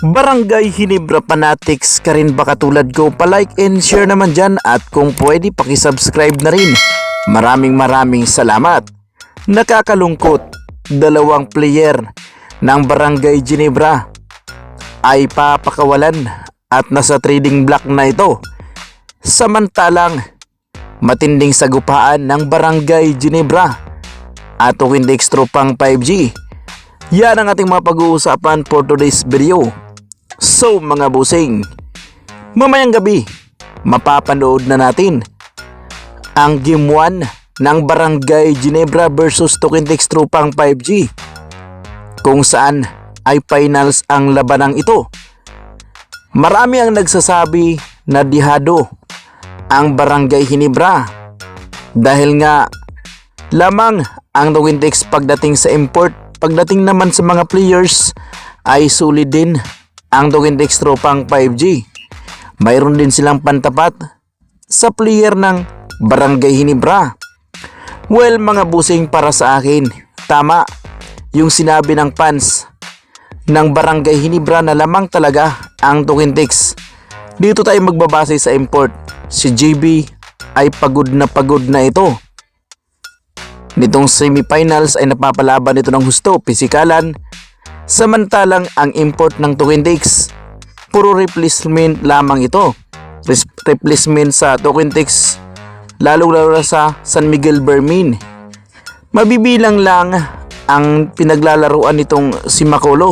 Barangay Ginebra Fanatics ka rin ba katulad ko? Pa-like and share naman dyan at kung pwede pakisubscribe na rin. Maraming salamat. Nakakalungkot, dalawang player ng Barangay Ginebra ay papakawalan at nasa trading block na ito. Samantalang matinding sagupaan ng Barangay Ginebra at Twintex tropang 5G. Yan ang ating mga pag-uusapan for today's video. So mga busing, mamayang gabi mapapanood na natin ang Game 1 ng Barangay Ginebra versus Twintex tropang 5G, kung saan ay finals ang labanang ito. Marami ang nagsasabi na dihado ang Barangay Ginebra dahil nga lamang ang Twintex pagdating sa import, pagdating naman sa mga players ay sulit din ang Twintex tropang 5G. Mayroon din silang pantapat sa player ng Barangay Ginebra. Well mga busing, para sa akin, tama yung sinabi ng fans ng Barangay Ginebra na lamang talaga ang Twintex. Dito tayo magbabase sa import. Si JB ay pagod na ito. Nitong semifinals ay napapalaban ito ng husto, pisikalan. Samantalang ang import ng Twintex, puro replacement lamang ito. Replacement sa Twintex, lalo sa San Miguel Bermin. Mabibilang lang ang pinaglalaruan nitong si Makolo.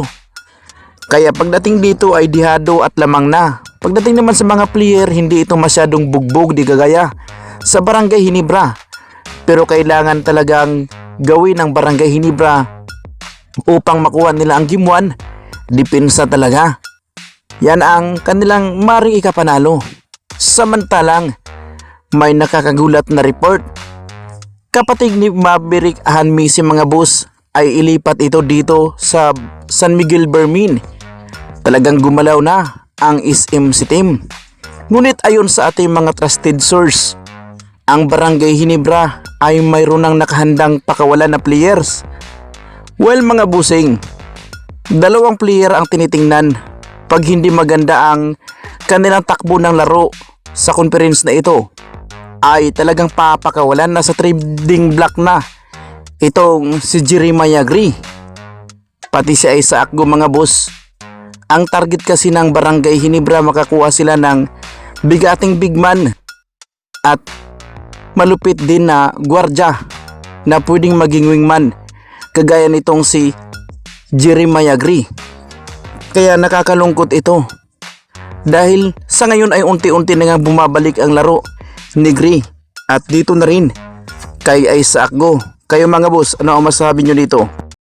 Kaya pagdating dito ay dihado at lamang na. Pagdating naman sa mga player, hindi ito masyadong bugbog di gagaya sa Barangay Ginebra. Pero kailangan talagang gawin ng Barangay Ginebra upang makuha nila ang Game 1. Depensa talaga. Yan ang kanilang maring ikapanalo. Samantalang may nakakagulat na report. Kapatid ni Maverick Hanmi si mga boss ay ilipat ito dito sa San Miguel Bermin. Talagang gumalaw na ang SMC team. Ngunit ayon sa ating mga trusted source, ang Barangay Ginebra ay mayroon ng nakahandang pakawalan na players. Well mga busing, dalawang player ang tinitingnan pag hindi maganda ang kanilang takbo ng laro sa conference na ito, ay talagang papakawalan na sa trading block na itong si Jeremiah Gri pati si Isaac Go mga boss. Ang target kasi ng Barangay Ginebra, makakuha sila ng bigating big man at malupit din na gwardya na pwedeng maging wingman kagaya nitong si Jeremiah Gri. Kaya nakakalungkot ito dahil sa ngayon ay unti-unti na nga bumabalik ang laro ni Gri at dito na rin kay Isaac Go. Kayo mga boss, ano ang masasabi nyo dito?